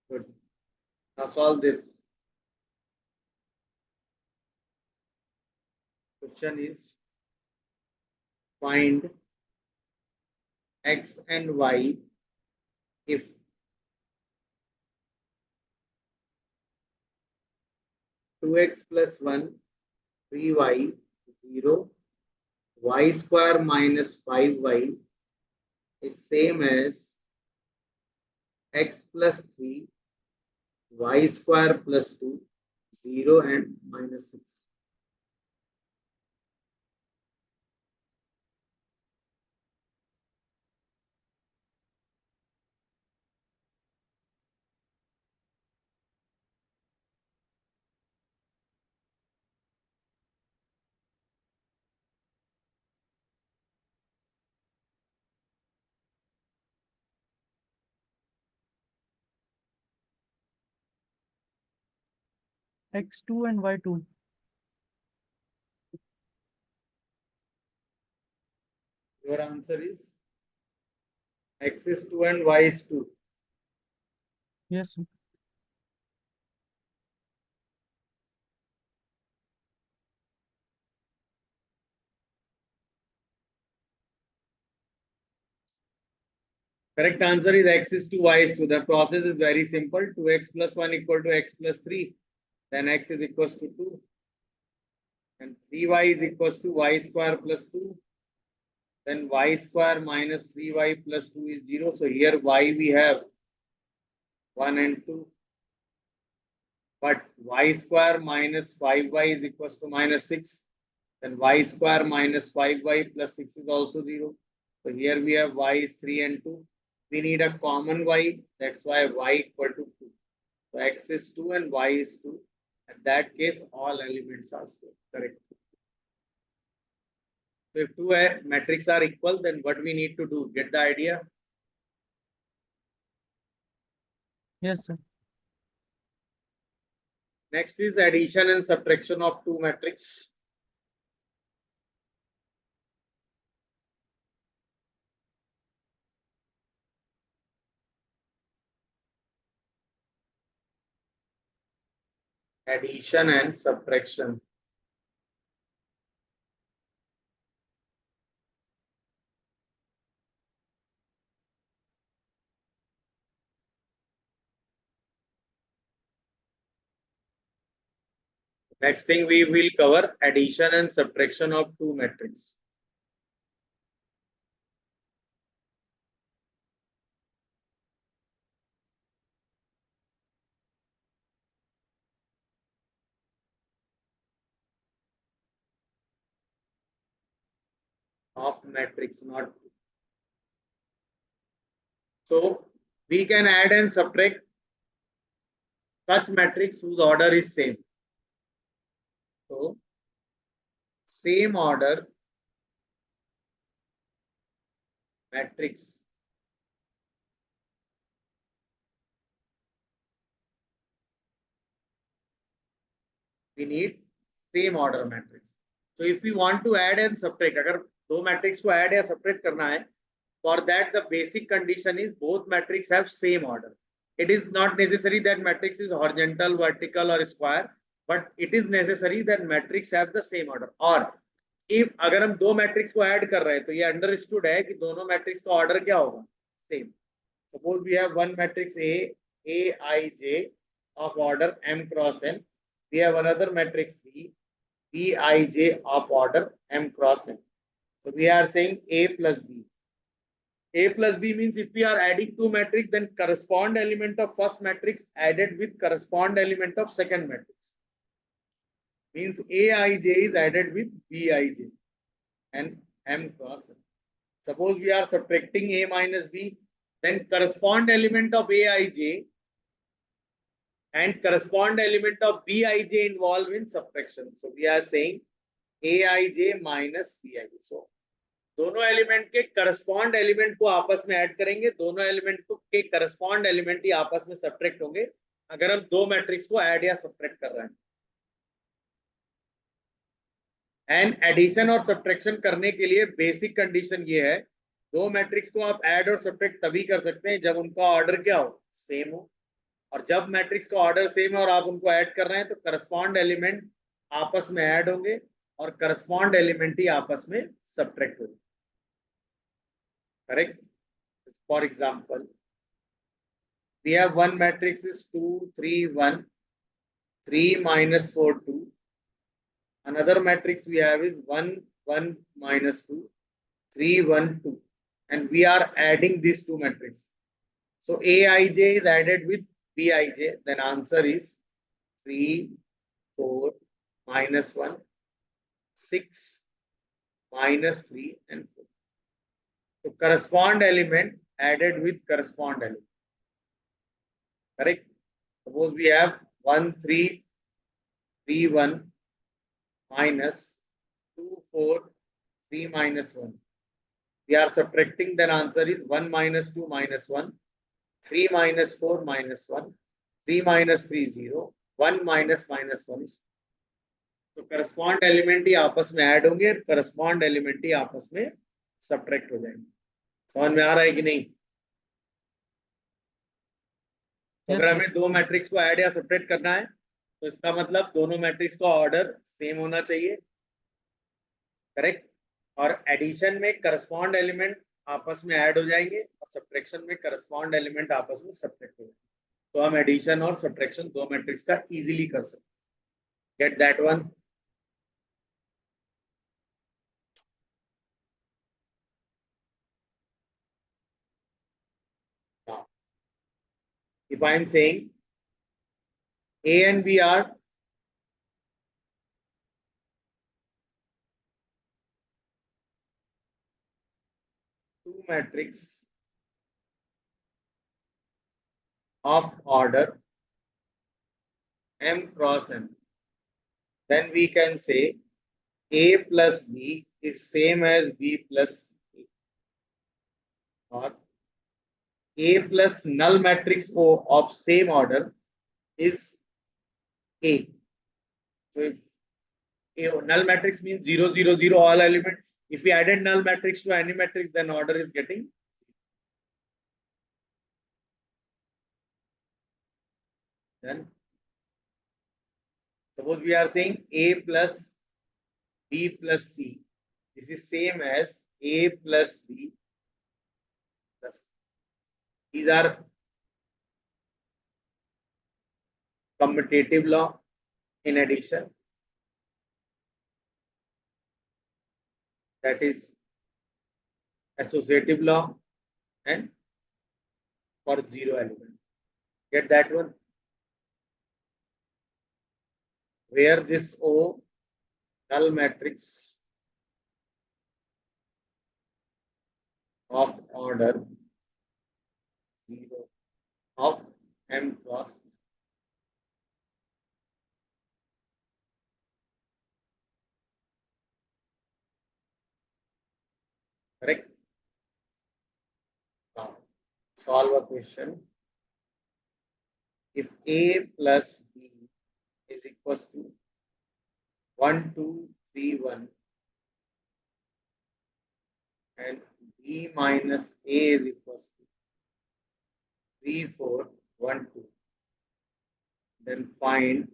Good. Now solve this. Question is, find x and y if 2x plus 1 3y 0 y square minus 5y is same as x plus 3 y square plus 2 0 and minus 6. X2 and Y2. Your answer is x is 2 and y is 2. Yes, sir. Correct answer is x is 2, y is 2. The process is very simple. 2x plus 1 equal to x plus 3. Then x is equals to 2. And 3y is equals to y square plus 2. Then y square minus 3y plus 2 is 0. So here y we have 1 and 2. But y square minus 5y is equals to minus 6. Then y square minus 5y plus 6 is also 0. So here we have y is 3 and 2. We need a common y. That's why y equal to 2. So x is 2 and y is 2. In that case, all elements are same. Correct. So if two matrices are equal, then what we need to do? Get the idea? Yes, sir. Next is addition and subtraction of two matrices. Addition and subtraction. Next thing we will cover addition and subtraction of two matrices. Of matrix, not. So we can add and subtract such matrix whose order is same. So same order matrix we need same order matrix. So if we want to add and subtract, अगर दो matrix को add या subtract करना है, for that the basic condition is both matrix have same order. It is not necessary that matrix is horizontal, vertical or square, but it is necessary that matrix have the same order. और if अगर हम दो matrix को add कर रहे हैं तो ये understood है कि दोनों matrix का order क्या होगा? Same. Suppose we have one matrix Aij of order m cross n. We have another matrix Bij of order m cross n. So we are saying A plus B. A plus B means if we are adding two matrix, then correspond element of first matrix added with correspond element of second matrix. Means Aij is added with Bij and m cross n. Suppose we are subtracting A minus B, then correspond element of Aij and correspond element of Bij involved in subtraction. So we are saying Aij minus Bij. So दोनों element के correspond element को आपस में add करेंगे, दोनों element के correspond element ही आपस में सब्ट्रैक्ट होंगे अगर हम दो मैट्रिक्स को ऐड या सब्ट्रैक्ट कर रहे हैं. एंड एडिशन और सब्ट्रैक्शन करने के लिए बेसिक कंडीशन ये है, दो मैट्रिक्स को आप ऐड और सब्ट्रैक्ट तभी कर सकते हैं जब उनका ऑर्डर क्या हो? सेम हो. और जब मैट्रिक्स का ऑर्डर सेम है और आप उनको ऐड कर रहे हैं तो करस्पॉन्ड एलिमेंट आपस में ऐड होंगे और करस्पॉन्ड एलिमेंट ही आपस में सब्ट्रैक्ट होंगे. Correct. For example, we have one matrix is 2, 3, 1, 3 minus 4, 2. Another matrix we have is 1, 1 minus 2, 3, 1, 2. And we are adding these two matrices. So Aij is added with Bij. Then answer is 3, 4, minus 1, 6, minus 3, and 4. So correspond element added with correspond element. Correct? Suppose we have 1, 3, 3, 1, minus 2, 4, 3, minus 1. We are subtracting, then answer is 1 minus 2 minus 1, 3 minus 4 minus 1, 3 minus 3 0, 1 minus minus 1 is. तो correspond element ही आपस में add होंगे, correspond element ही आपस में subtract हो जाएंगे. समझ में आ रहा है कि नहीं? Yes, अगर sir. हमें दो मैट्रिक्स को ऐड या सब्ट्रैक्ट करना है तो इसका मतलब दोनों मैट्रिक्स का ऑर्डर सेम होना चाहिए. करेक्ट? और एडिशन में करस्पॉन्ड एलिमेंट आपस में ऐड हो जाएंगे और सब्ट्रैक्शन में करस्पॉन्ड एलिमेंट आपस में सब्ट्रैक्ट हो जाएंगे. तो हम एडिशन और सब्ट्रैक्शन दो मैट्रिक्स का इजीली कर सकते हैं. Get that one? If I am saying A and B are two matrices of order M cross N, then we can say A plus B is same as B plus A, or A plus null matrix O of same order is A. So if A, null matrix means 0, 0, 0 all elements. If we added null matrix to any matrix, then order is getting. Then suppose we are saying A plus B plus C. This is same as A plus B plus C. These are commutative law. In addition, that is associative law, and for zero element. Get that one? Where this O null matrix of order 0 of M cross. Correct? Now, solve a question. If A plus B is equals to 1, 2, 3, 1, and B minus A is equals to 3, 4, 1, 2, then find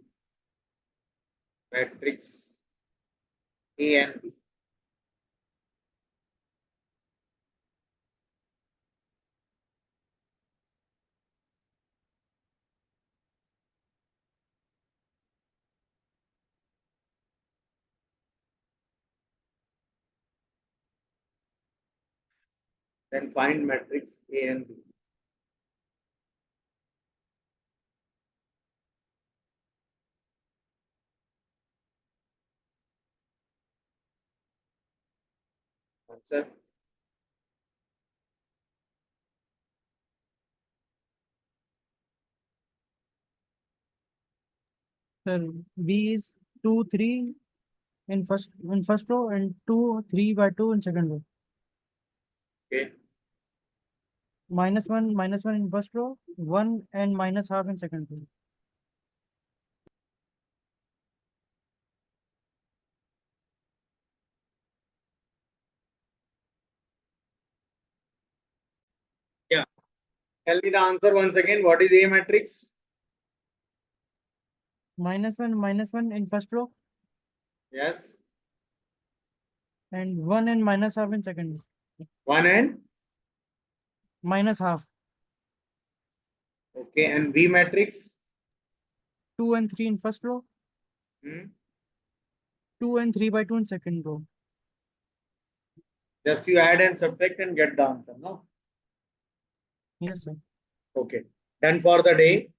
matrix A and B. Then find matrix A and B. Answer. Sir, B is 2, 3 in first row and 2, 3 by 2 in second row. Okay. -1 in first row, 1 and minus half in second row. Yeah. Tell me the answer once again. What is A matrix? -1 in first row Yes. and 1 and minus half in second row. 1 and minus half. Okay, and V matrix? 2 and 3 in first row, Hmm? 2 and 3 by 2 in second row. Just you add and subtract and get the answer, no? Yes, sir. Okay. Done for the day.